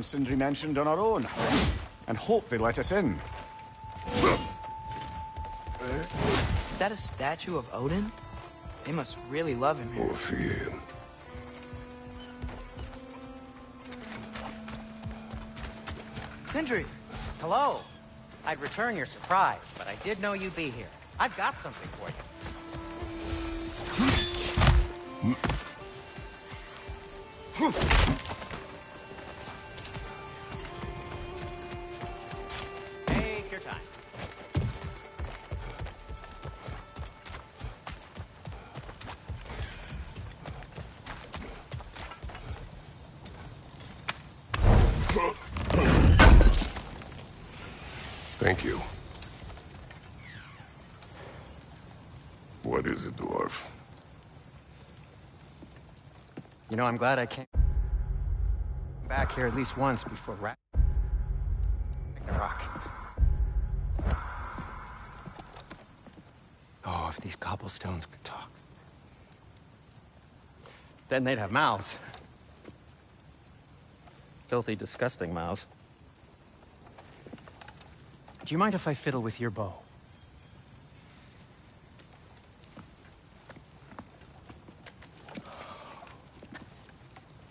Sindri mentioned on our own, and hope they let us in. Is that a statue of Odin? They must really love him here. Or for you. Sindri! Hello. I'd return your surprise, but I did know you'd be here. I've got something for you. Take your time. Thank you. What is it, dwarf? You know, I'm glad I came back here at least once before Ragnarök. Oh, if these cobblestones could talk. Then they'd have mouths. Filthy, disgusting mouths. Do you mind if I fiddle with your bow?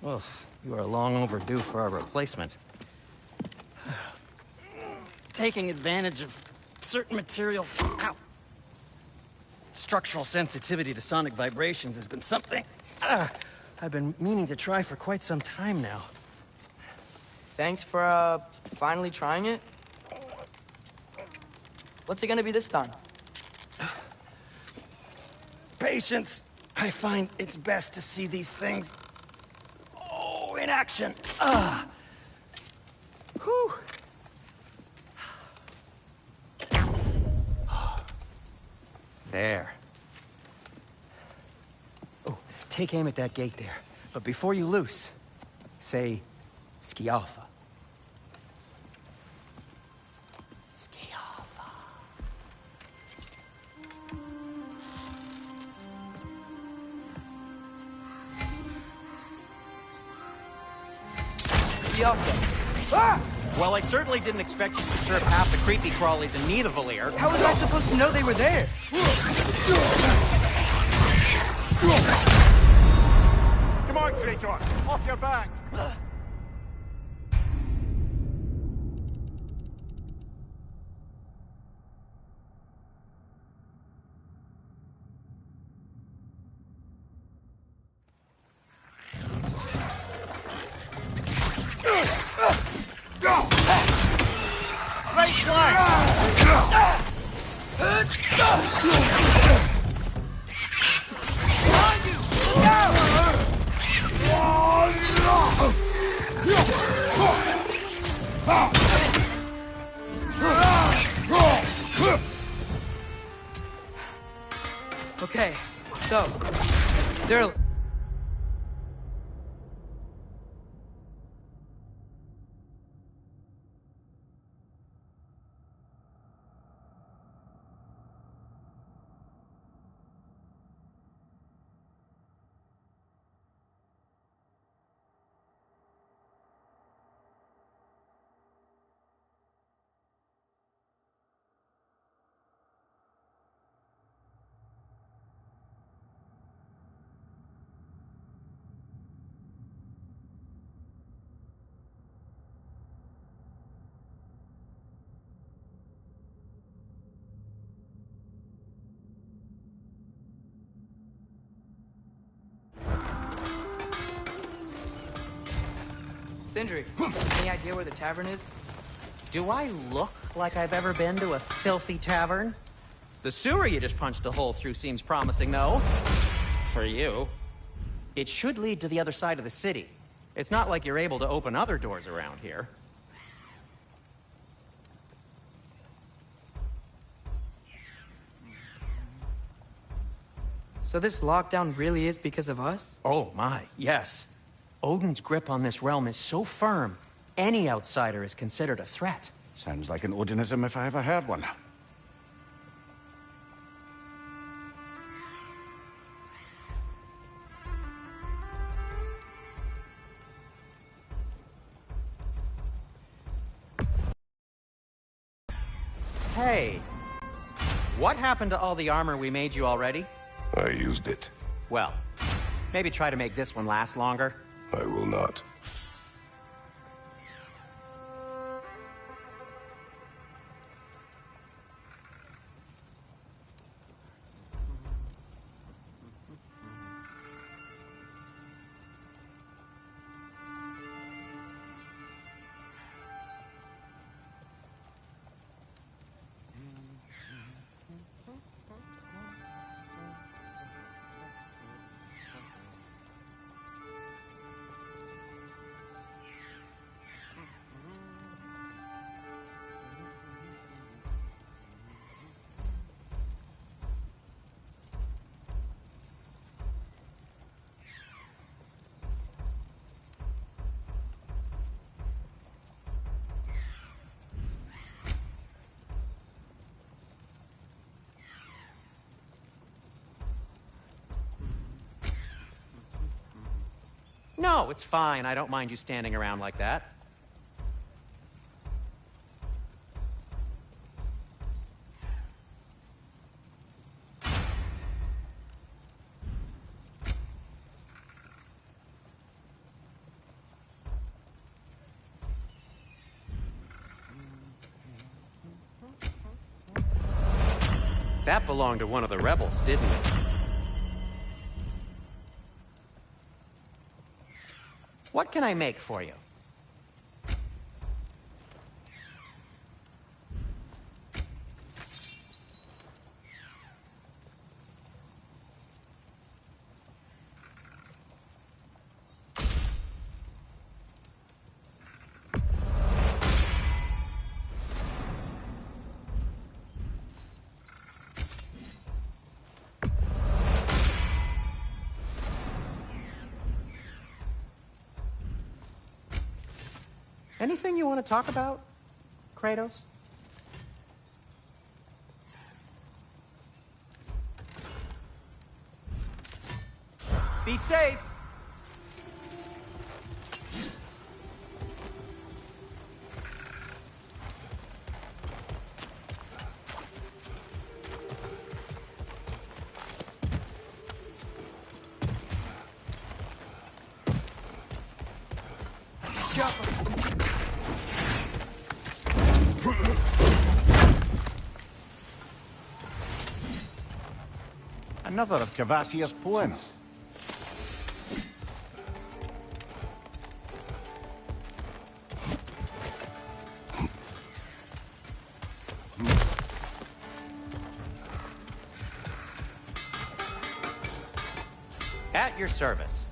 Well, you are long overdue for a replacement. Taking advantage of certain materials. Ow. Structural sensitivity to sonic vibrations has been something I've been meaning to try for quite some time now. Thanks for, finally trying it. What's it gonna be this time? Patience. I find it's best to see these things, in action. Whew. There. Oh, take aim at that gate there. But before you loose, say, Skialfa. Ah! Well, I certainly didn't expect you to disturb half the creepy crawlies in Nidavellir. How was I supposed to know they were there? Come on, Krator! Off your back! Okay, so, Durley. Sindri, any idea where the tavern is? Do I look like I've ever been to a filthy tavern? The sewer you just punched a hole through seems promising, though. For you. It should lead to the other side of the city. It's not like you're able to open other doors around here. So this lockdown really is because of us? Oh my, yes. Odin's grip on this realm is so firm, any outsider is considered a threat. Sounds like an Odinism if I ever heard one. Hey, what happened to all the armor we made you already? I used it. Well, maybe try to make this one last longer. I will not. No, it's fine. I don't mind you standing around like that. That belonged to one of the rebels, didn't it? What can I make for you? Anything you want to talk about, Kratos? Be safe! Another of Cavassier's poems. At your service.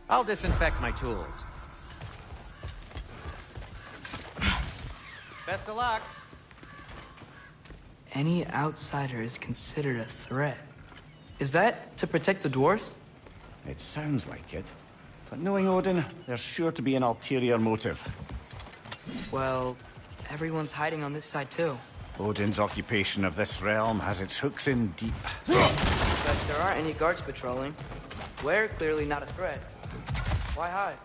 I'll disinfect my tools. Best of luck. Any outsider is considered a threat. Is that to protect the dwarves? It sounds like it. But knowing Odin, there's sure to be an ulterior motive. Well, everyone's hiding on this side too. Odin's occupation of this realm has its hooks in deep. But there aren't any guards patrolling. We're clearly not a threat. Why hide?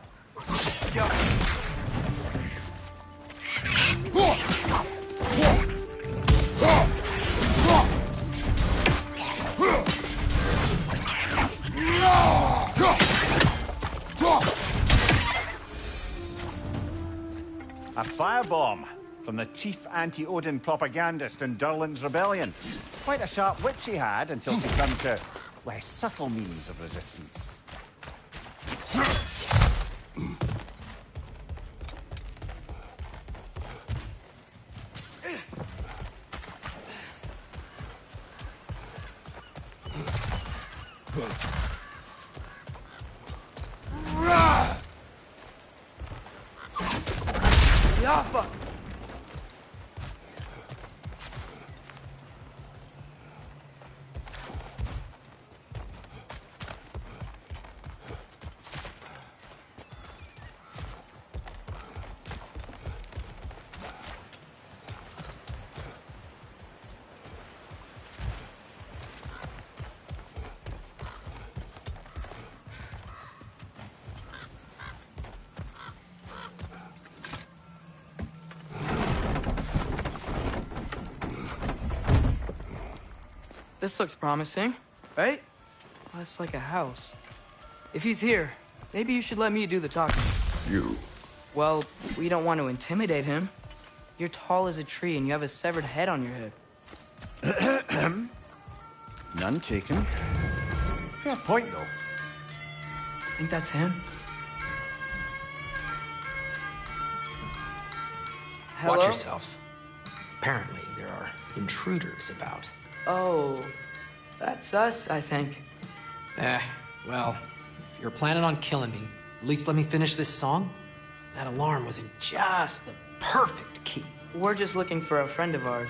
A firebomb from the chief anti-Odin propagandist in Durland's rebellion. Quite a sharp wit she had until she turned to less subtle means of resistance. Yappa! This looks promising, right? That's like a house. If he's here, maybe you should let me do the talking. You. Well, we don't want to intimidate him. You're tall as a tree and you have a severed head on your head. None taken. Fair point, though. Think that's him? Hello? Watch yourselves. Apparently, there are intruders about. Oh, that's us, I think. Well, if you're planning on killing me, at least let me finish this song. That alarm was in just the perfect key. We're just looking for a friend of ours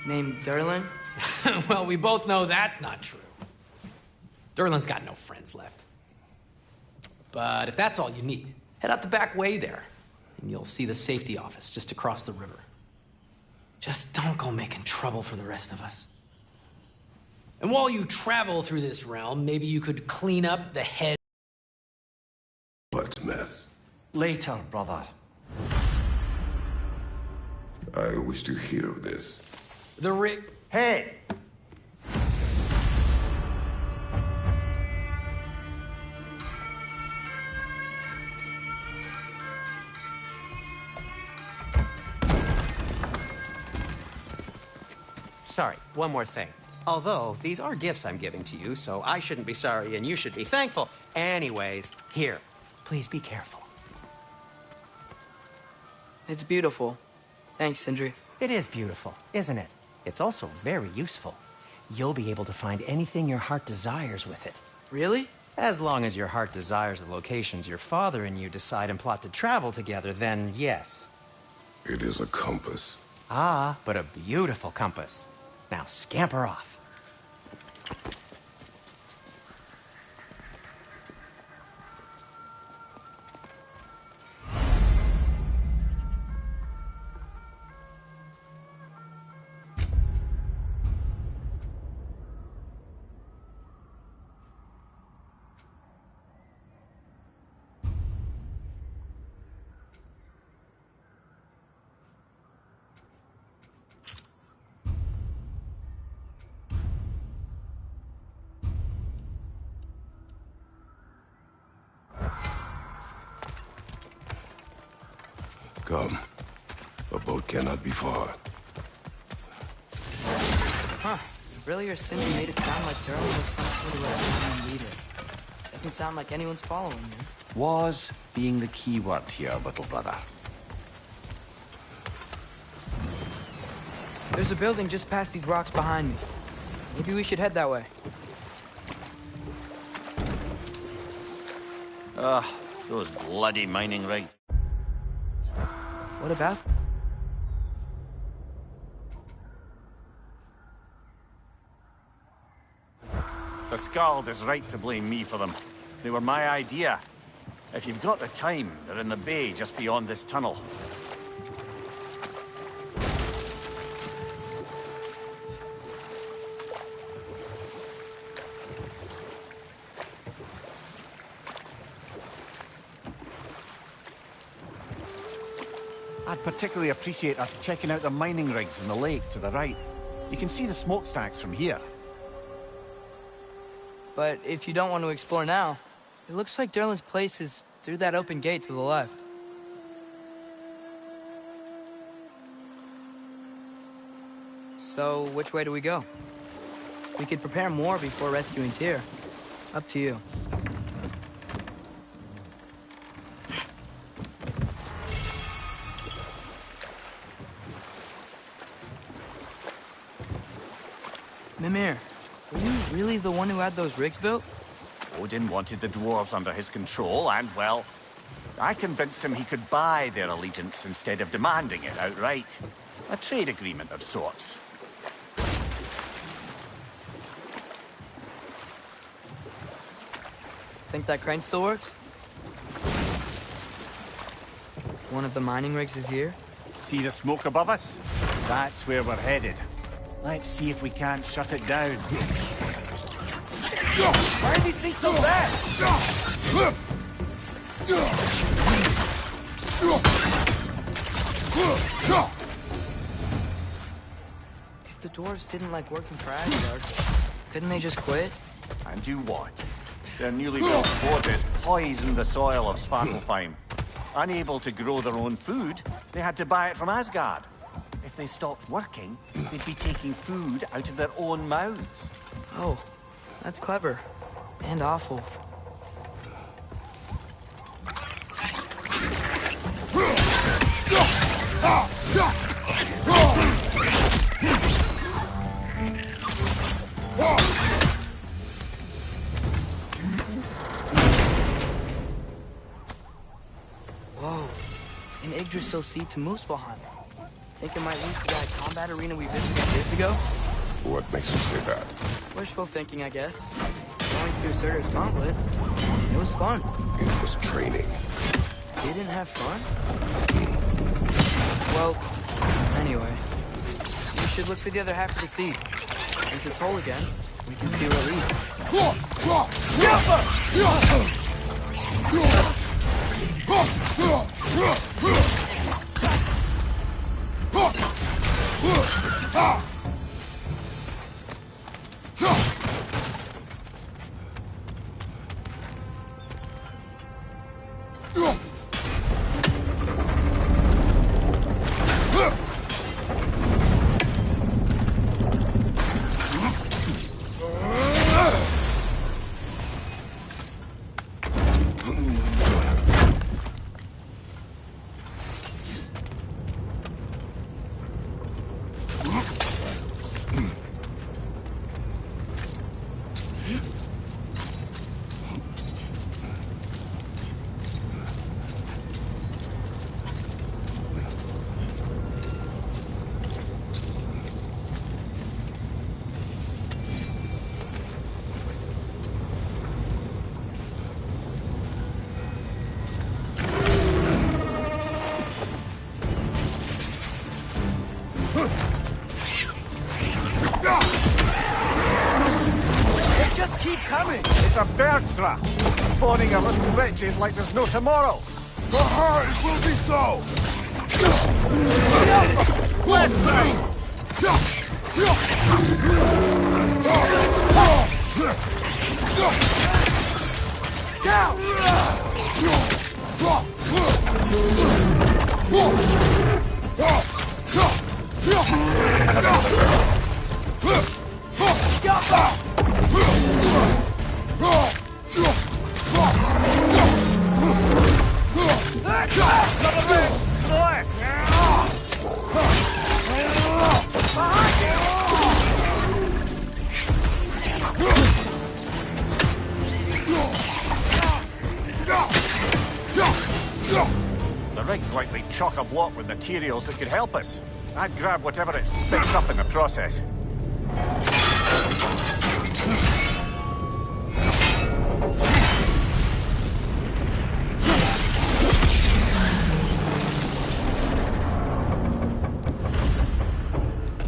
named Derlin. Well, we both know that's not true. Derlin's got no friends left. But if that's all you need, head out the back way there, and you'll see the safety office just across the river. Just don't go making trouble for the rest of us. And while you travel through this realm, maybe you could clean up the head. What mess? Later, brother. I wish to hear of this. The rig. Hey! Sorry, one more thing. Although, these are gifts I'm giving to you, so I shouldn't be sorry and you should be thankful. Anyways, here, please be careful. It's beautiful. Thanks, Sindri. It is beautiful, isn't it? It's also very useful. You'll be able to find anything your heart desires with it. Really? As long as your heart desires the locations your father and you decide and plot to travel together, then yes. It is a compass. Ah, but a beautiful compass. Now scamper off. Come. A boat cannot be far. Huh. Really, or Sindri made it sound like Derlin was some sort of a leader. Doesn't sound like anyone's following him. Was being the key word here, little brother. There's a building just past these rocks behind me. Maybe we should head that way. Ugh, those bloody mining rigs. What about? The Skald is right to blame me for them. They were my idea. If you've got the time, they're in the bay just beyond this tunnel. I'd particularly appreciate us checking out the mining rigs in the lake to the right. You can see the smokestacks from here. But if you don't want to explore now, it looks like Derlin's place is through that open gate to the left. So, which way do we go? We could prepare more before rescuing Tyr. Up to you. Mimir, were you really the one who had those rigs built? Odin wanted the dwarves under his control, and, well, I convinced him he could buy their allegiance instead of demanding it outright. A trade agreement of sorts. Think that crane still works? One of the mining rigs is here? See the smoke above us? That's where we're headed. Let's see if we can't shut it down. Why are these things so bad? If the dwarves didn't like working for Asgard, couldn't they just quit? And do what? Their newly built fortress poisoned the soil of Svartalfheim. Unable to grow their own food, they had to buy it from Asgard. If they stopped working, they'd be taking food out of their own mouths. Oh, that's clever. And awful. Whoa, an Yggdrasil seed to Muspelheim. Think it might lead to that combat arena we visited years ago? What makes you say that? Wishful thinking, I guess. Going through Surtur's gauntlet, it was fun. It was training. You didn't have fun? Well, anyway. We should look for the other half of the seed. Since it's whole again, we can see where it leads. It's a bird's trap, spawning a little witches like there's no tomorrow. For her, it will be so! The rig's likely chock-a-block with materials that could help us. I'd grab whatever it spits up in the process.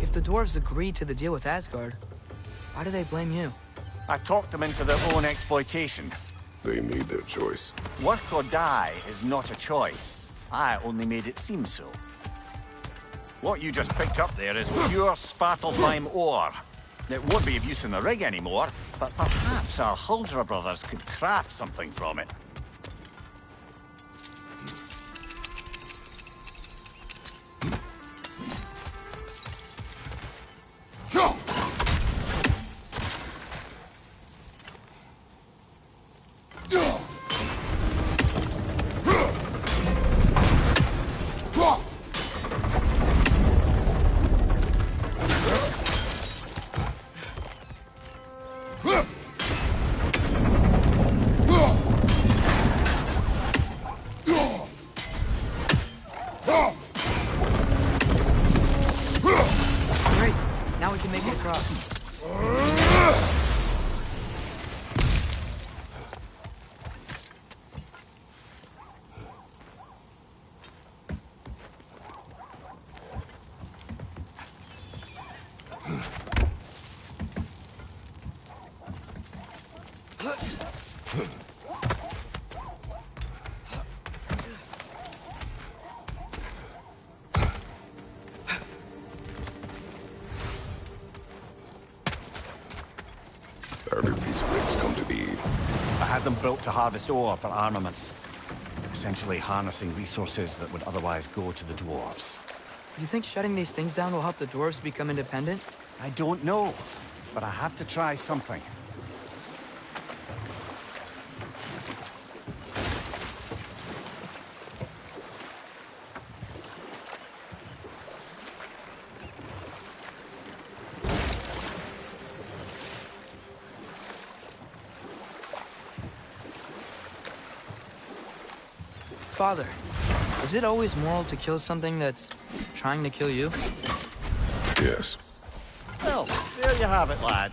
If the dwarves agreed to the deal with Asgard, why do they blame you? I talked them into their own exploitation. They made their choice. Work or die is not a choice. I only made it seem so. What you just picked up there is pure Svartalfheim ore. It won't be of use in the rig anymore, but perhaps our Huldra brothers could craft something from it. had them built to harvest ore for armaments. Essentially harnessing resources that would otherwise go to the dwarves. You think shutting these things down will help the dwarves become independent? I don't know, but I have to try something. Father, is it always moral to kill something that's trying to kill you? Yes. Well, there you have it, lad.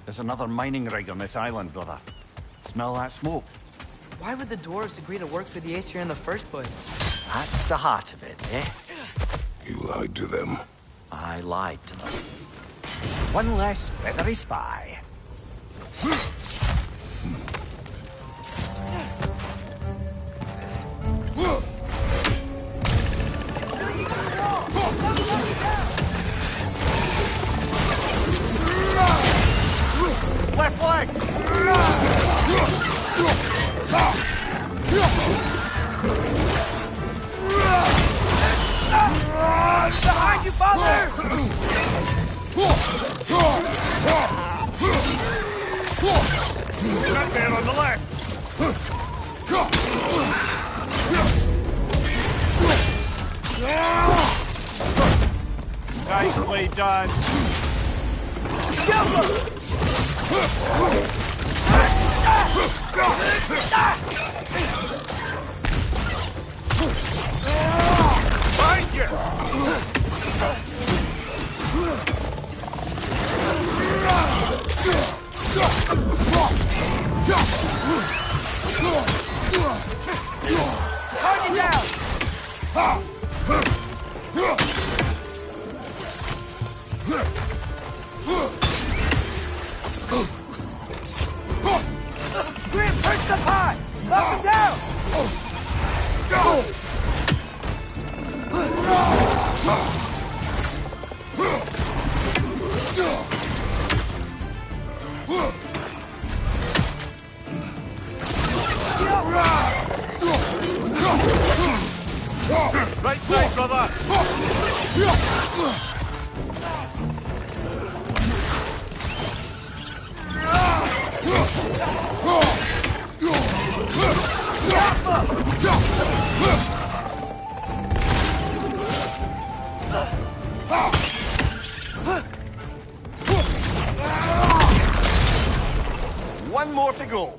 There's another mining rig on this island, brother. Smell that smoke? Why would the dwarves agree to work for the Aesir in the first place? That's the heart of it, eh? You lied to them. I lied to them. One less feathery spy. Left leg! Behind you, father! That man on the left! Nicely done. Find you! Target down! Grim, push the pot! Up and down! Right side, brother! One more to go.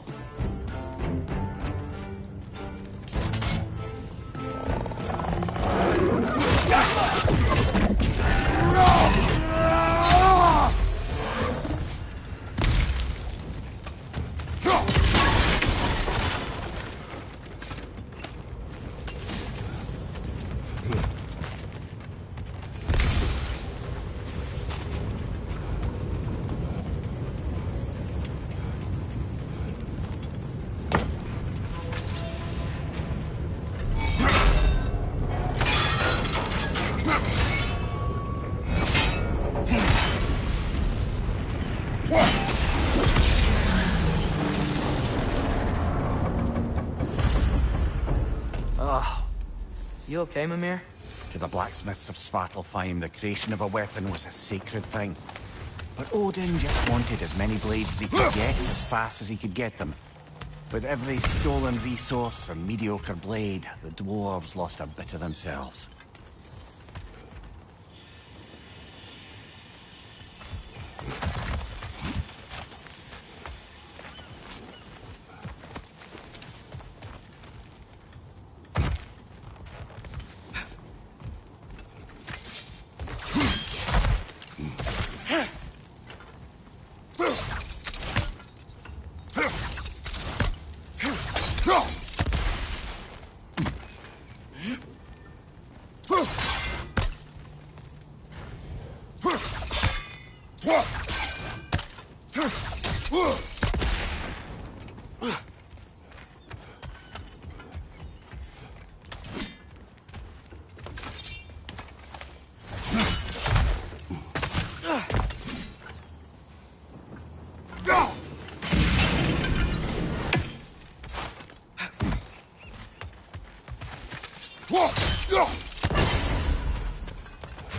You okay, Mimir? To the blacksmiths of Svartalfheim, the creation of a weapon was a sacred thing. But Odin just wanted as many blades as he could get, as fast as he could get them. With every stolen resource and mediocre blade, the dwarves lost a bit of themselves.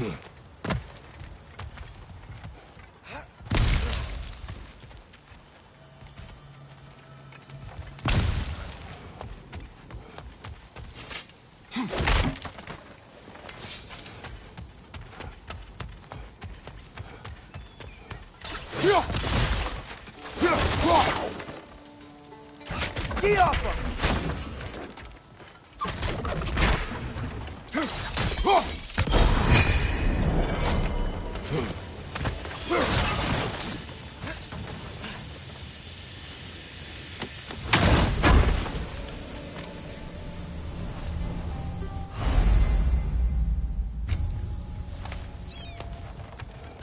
Get off him!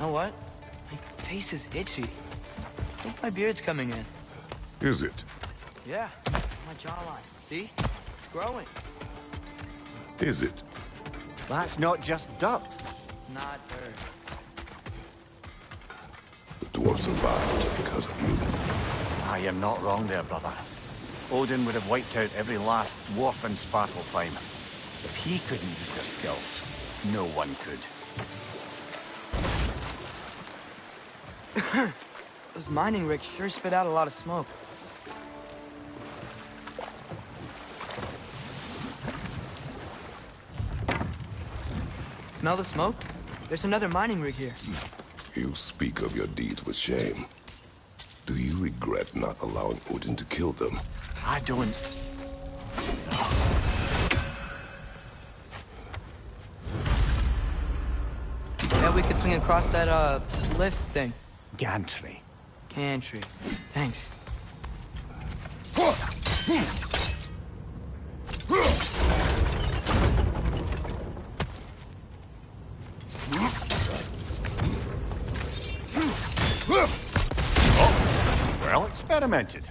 You know what? My face is itchy. I think my beard's coming in. Is it? Yeah, my jawline. See? It's growing. Is it? That's not just dirt. It's not dirt. The dwarf survived because of you. I am not wrong there, brother. Odin would have wiped out every last dwarf in Svartalfheim. If he couldn't use their skills, no one could. Those mining rigs sure spit out a lot of smoke. Smell the smoke? There's another mining rig here. You speak of your deeds with shame. Do you regret not allowing Odin to kill them? I don't... Yeah, we could swing across that, lift thing. Gantry. Gantry. Thanks. Well experimented.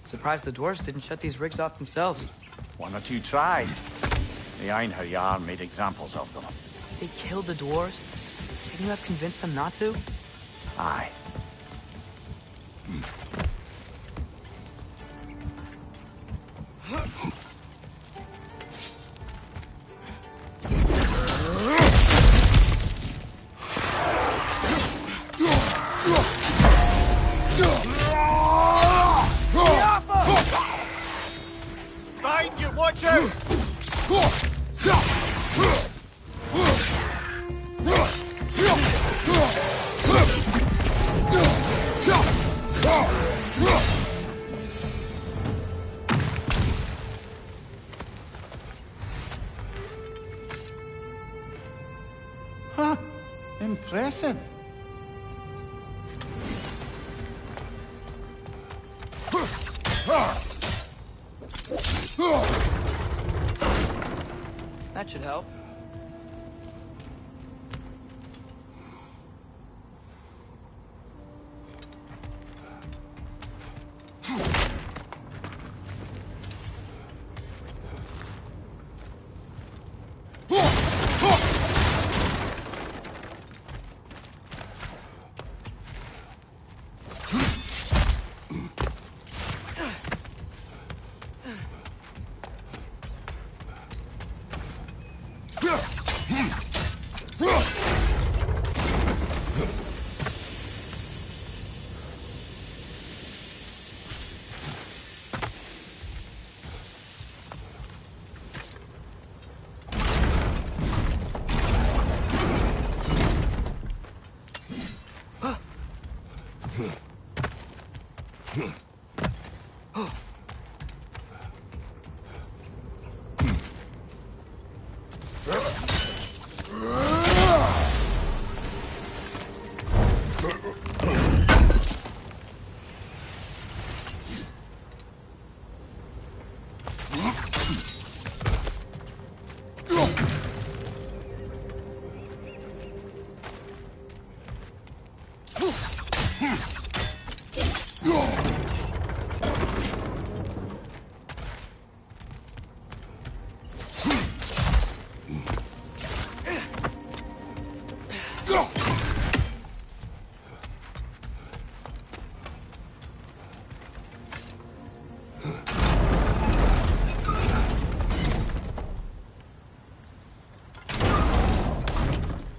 Surprised the dwarves didn't shut these rigs off themselves. One or two tried. The Einherjar made examples of them. They killed the dwarves? Couldn't you have convinced them not to? Aye. Behind you, watch out! Huh. Impressive. That should help.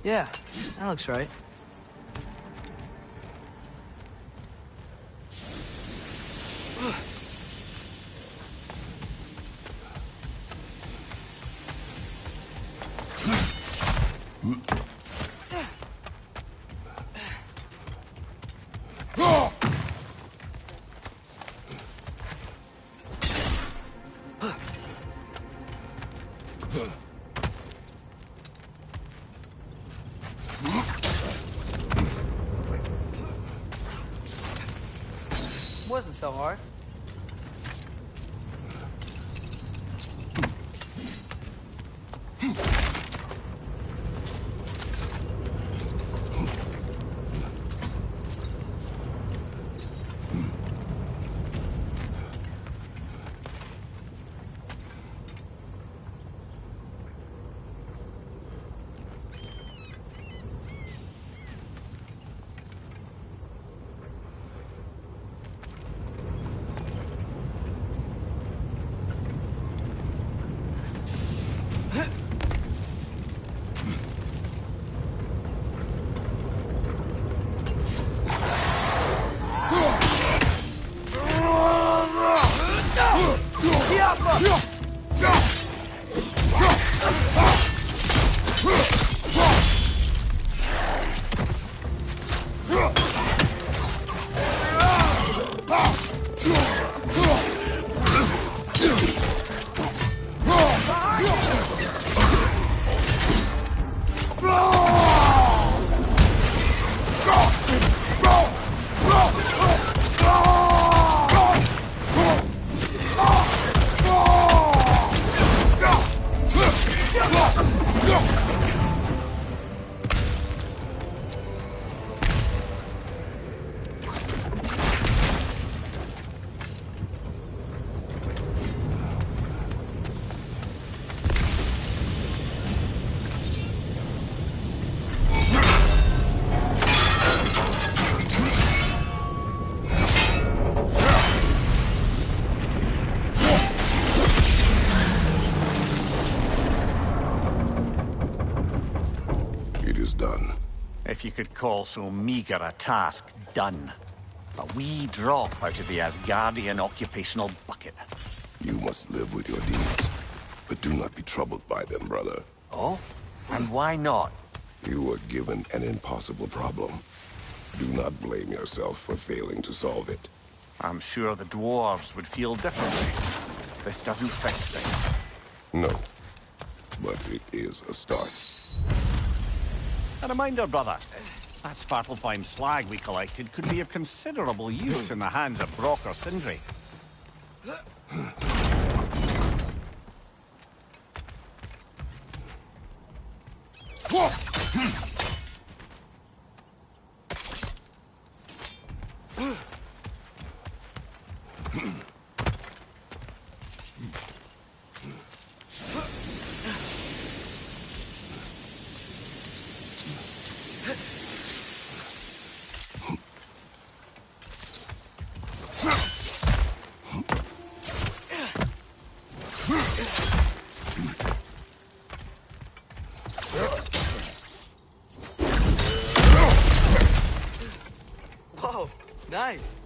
Yeah, that looks right. Wasn't so hard. Done. If you could call so meager a task done. A wee drop out of the Asgardian occupational bucket. You must live with your deeds, but do not be troubled by them, brother. Oh? And why not? You were given an impossible problem. Do not blame yourself for failing to solve it. I'm sure the dwarves would feel differently. This doesn't fix things. No, but it is a start. A reminder, brother. That Svartalfheim slag we collected could be of considerable use in the hands of Brock or Sindri. Whoa, nice.